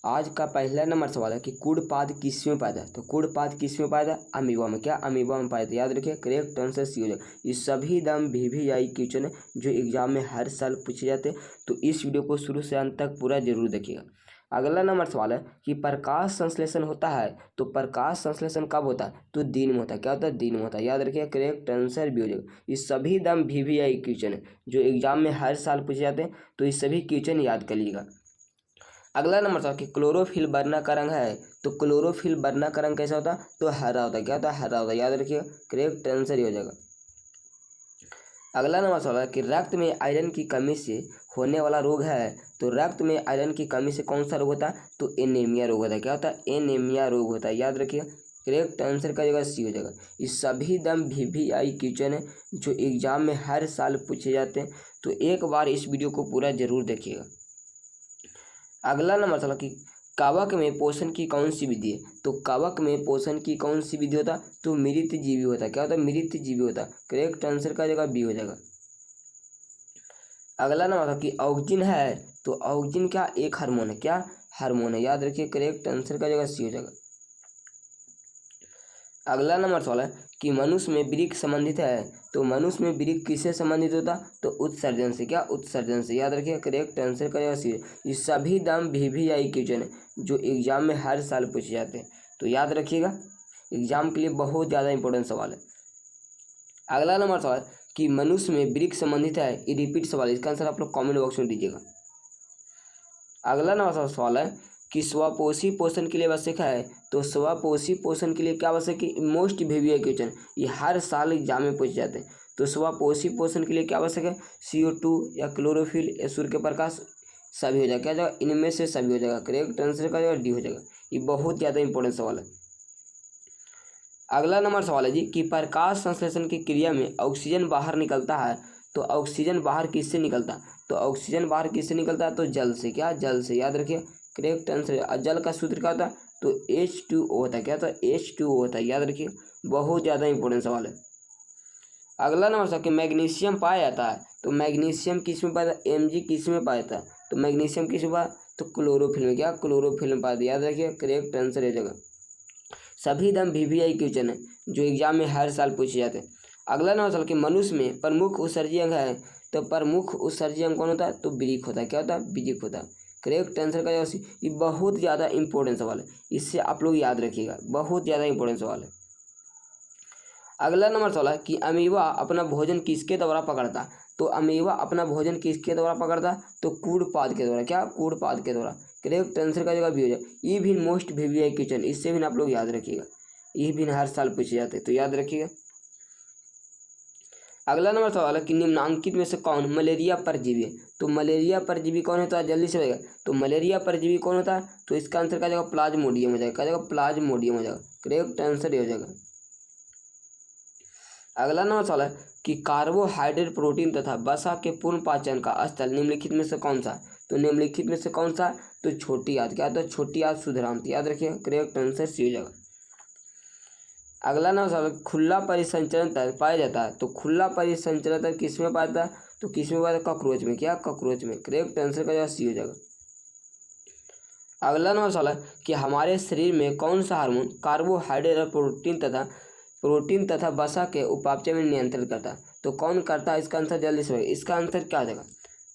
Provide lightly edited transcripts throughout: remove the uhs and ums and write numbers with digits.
आज का पहला नंबर सवाल है कि कुड़पाद किसमें पाया जाता है। तो कुड़पाद किसमें पाया जाता है? अमीबा में। क्या? अमीबा में पाया जाता है। याद रखिए, करेक्ट आंसर सी हो जाएगा। ये सभी दम VVI क्वेश्चन है जो एग्जाम में हर साल पूछे जाते हैं। तो इस वीडियो को शुरू से अंत तक पूरा जरूर देखिएगा। अगला नंबर सवाल है कि प्रकाश संश्लेषण होता है। तो प्रकाश संश्लेषण कब होता है? तो दिन में होता है। क्या होता है? दिन में होता है। याद रखिए, करेक्ट आंसर भी हो जाएगा। ये सभी दम VVI क्वेश्चन है जो एग्जाम में हर साल पूछे जाते हैं। तो ये सभी क्वेश्चन याद कर लीजिएगा। अगला नंबर सवाल कि क्लोरोफिल वर्णा का रंग है। तो क्लोरोफिल वर्णा का रंग कैसा होता है? तो हरा होता है। क्या होता है? हरा होता है। याद रखिएगा, करेक्ट आंसर ही हो जाएगा। अगला नंबर सवाल है कि रक्त में आयरन की कमी से होने वाला रोग है। तो रक्त में आयरन की कमी से कौन सा रोग होता है? तो एनीमिया रोग होता है। क्या होता है? एनीमिया रोग होता है। याद रखिएगा, करेक्ट आंसर का जगह सी हो जाएगा। ये सभी दम VVI क्वेश्चन है जो एग्जाम में हर साल पूछे जाते हैं। तो एक बार इस वीडियो को पूरा जरूर देखिएगा। अगला नंबर सवाल कि कवक में पोषण की कौन सी विधि है। तो कवक में पोषण की कौन सी विधि होता है? तो मृतजीवी होता है। क्या होता है? मृतजीवी होता है। करेक्ट आंसर का जगह बी हो जाएगा। अगला नंबर कि ऑक्सिन है। तो ऑक्सिन क्या? एक हार्मोन है। क्या? हार्मोन है। याद रखिए, करेक्ट आंसर का जगह सी हो जाएगा। अगला नंबर सवाल है कि मनुष्य में वृक्क संबंधित है। तो मनुष्य में वृक्क किससे संबंधित होता? तो उत्सर्जन से। क्या? उत्सर्जन से। याद रखिए, करेक्ट आंसर का जगह सी। ये सभी दाम VVI क्वेश्चन है जो एग्जाम में हर साल पूछे जाते हैं। तो याद रखिएगा, एग्जाम के लिए बहुत ज़्यादा इंपॉर्टेंट सवाल है। अगला नंबर सवाल कि मनुष्य में वृक्क संबंधित है। ये रिपीट सवाल है, इसका आंसर आप लोग कॉमेंट बॉक्स में दीजिएगा। अगला नंबर सवाल है कि स्वपोषी पोषण के लिए आवश्यक है। तो स्वपोषी पोषण के लिए क्या आवश्यक है? मोस्ट VVI क्वेश्चन, ये हर साल एग्जाम में पूछे जाते हैं। तो स्वपोषी पोषण के लिए क्या आवश्यक है? CO2 या क्लोरोफिल या सूर्य के प्रकाश, सभी हो जाएगा। क्या जाएगा? इनमें से सभी हो जाएगा। करेक्ट आंसर का जाएगा डी हो जाएगा। ये बहुत ज़्यादा इंपॉर्टेंट सवाल है। अगला नंबर सवाल है जी कि प्रकाश संश्लेषण की क्रिया में ऑक्सीजन बाहर निकलता है। तो ऑक्सीजन बाहर किससे निकलता है? तो ऑक्सीजन बाहर किससे निकलता है? तो जल से। क्या? जल से। याद रखिए, करेक्ट आंसर। जल का सूत्र क्या होता है? तो H2O होता है। क्या होता है? H2O होता है। याद रखिए, बहुत ज़्यादा इंपॉर्टेंट सवाल है। अगला नंबर सवाल कि मैग्नीशियम पाया जाता है। तो मैग्नीशियम किस में पाया जाता है? Mg किस में पाया जाता है? तो मैग्नीशियम किस में पाया? तो क्लोरोफिल में। क्या? क्लोरोफिल में पाया जाता है। याद रखिए, करेक्ट आंसर हो जाएगा। सभी दम VVI क्वेश्चन है जो एग्जाम में हर साल पूछे जाते हैं। अगला नंबर सवाल कि मनुष्य में प्रमुख उत्सर्जी अंग है। तो प्रमुख उत्सर्जी अंग कौन होता है? तो वृक्क होता है। क्या होता है? वृक्क होता है। करेक्ट आंसर का ये बहुत ज़्यादा इंपॉर्टेंट सवाल है, इससे आप लोग याद रखिएगा, बहुत ज़्यादा इंपॉर्टेंट सवाल है। अगला नंबर सवाल है कि अमीबा अपना भोजन किसके द्वारा पकड़ता है। तो अमीबा अपना भोजन किसके द्वारा पकड़ता है? तो कूड़पाद के द्वारा। क्या? कूड़पाद के द्वारा। करेक्ट आंसर का जगह भी हो जाए। ये भी मोस्ट VVI क्वेश्चन, इससे भी आप लोग याद रखिएगा, ये भी हर साल पूछे जाते हैं। तो याद रखिएगा। अगला नंबर सवाल है कि निम्नांकित में से कौन मलेरिया परजीवी है। तो मलेरिया परजीवी कौन होता है? जल्दी से रहेगा। तो मलेरिया परजीवी कौन होता है? तो इसका आंसर का जगह प्लाज्मोडियम हो जाएगा। क्या जगह? प्लाज्मोडियम हो जाएगा। करेक्ट आंसर हो जाएगा। अगला नंबर सवाल है कि कार्बोहाइड्रेट, प्रोटीन तथा वसा के पूर्ण पाचन का स्थल निम्नलिखित में से कौन सा? तो निम्नलिखित में से कौन सा? तो छोटी आंत। क्या? तो छोटी आंत शुद्धांत। याद रखिए, करेक्ट आंसर सी हो जाएगा। अगला नंबर सवाल, खुला परिसंचरण तंत्र पाया जाता है। तो खुला परिसंचरण तंत्र किस में पाया जाता है? तो किस में पाया जाता है? कॉकरोच में। क्या? कॉकरोच में। करेक्ट आंसर का सी हो जाएगा। अगला नंबर सवाल है कि हमारे शरीर में कौन सा हार्मोन कार्बोहाइड्रेट और प्रोटीन तथा वसा के उपापचय में नियंत्रण करता है? तो कौन करता है? इसका आंसर जल्दी से, इसका आंसर क्या आ जाएगा?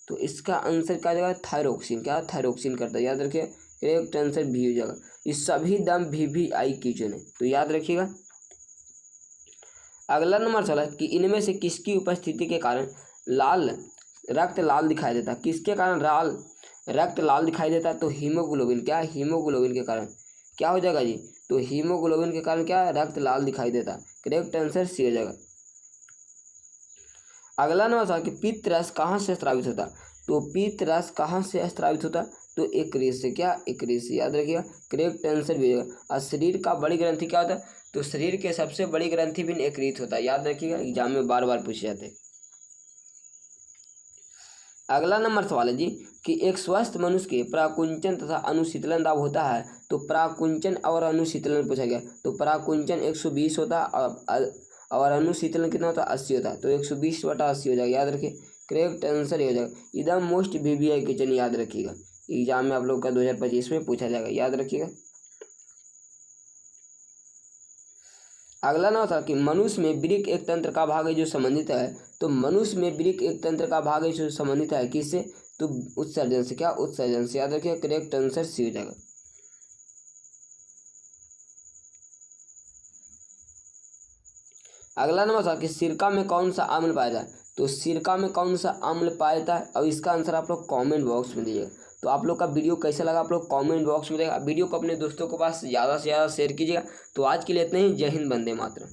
तो इसका आंसर क्या आ जाएगा? थायरोक्सिन। क्या? थायरोक्सिन करता है। याद रखिए, करेक्ट आंसर भी हो जाएगा। ये सभी दम VVI क्वेश्चन है, तो याद रखिएगा। अगला नंबर सवाल है कि इनमें से किसकी उपस्थिति के कारण रक्त लाल दिखाई देता है? किसके कारण रक्त लाल दिखाई देता है? तो हीमोग्लोबिन। क्या? हीमोग्लोबिन के कारण। क्या हो जाएगा जी? तो हीमोग्लोबिन के कारण क्या? रक्त लाल दिखाई देता है। करेक्ट आंसर सी हो जाएगा। अगला नंबर सवाल कि पित्त रस कहाँ से स्रावित होता है? तो पित्त रस कहाँ से स्रावित होता है? तो यकृत से। क्या? यकृत से। याद रखिएगा, करेक्ट आंसर भी होगा। और शरीर का बड़ी ग्रंथि क्या होता है? तो शरीर के सबसे बड़ी ग्रंथि भी यकृत होता है। याद रखिएगा, एग्जाम में बार बार पूछे जाते हैं। अगला नंबर सवाल है जी कि एक स्वस्थ मनुष्य के प्राकुंचन तथा अनुशीतलन दाब होता है। तो प्राकुंचन और अनुशीतलन पूछा गया। तो प्राकुंचन 120 होता है और अनुशीतलन कितना होता है? 80 होता है। तो 120/80 हो जाएगा। याद रखिए, करेक्ट आंसर हो जाएगा। एकदम मोस्ट VVI क्वेश्चन, याद रखिएगा। एग्जाम में आप लोग का 2025 में पूछा जाएगा, याद रखिएगा। अगला ना था कि मनुष्य में वृक्क एक तंत्र का भाग है जो संबंधित है। तो मनुष्य में वृक्क एक तंत्र का भाग है जो संबंधित है किससे? तो उत्सर्जन से। क्या? उत्सर्जन से। याद रखिए, करेक्ट आंसर सी हो जाएगा। अगला नंबर था कि सिरका में कौन सा अम्ल पाया जाता है। तो सिरका में कौन सा अम्ल पाया जाता है, और इसका आंसर आप लोग कमेंट बॉक्स में दीजिएगा। तो आप लोग का वीडियो कैसा लगा आप लोग कमेंट बॉक्स में देगा। वीडियो को अपने दोस्तों के पास ज़्यादा से ज़्यादा शेयर कीजिएगा। तो आज के लिए इतना ही। जय हिंद, वंदे मातरम।